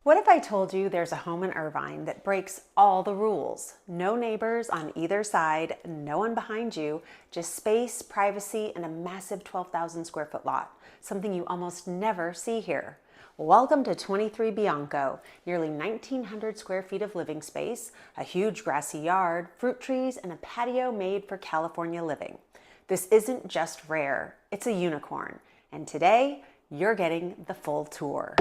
What if I told you there's a home in Irvine that breaks all the rules? No neighbors on either side, no one behind you, just space, privacy, and a massive 12,000 square foot lot, something you almost never see here. Welcome to 23 Bianco, nearly 1,900 square feet of living space, a huge grassy yard, fruit trees, and a patio made for California living. This isn't just rare, it's a unicorn. And today, you're getting the full tour.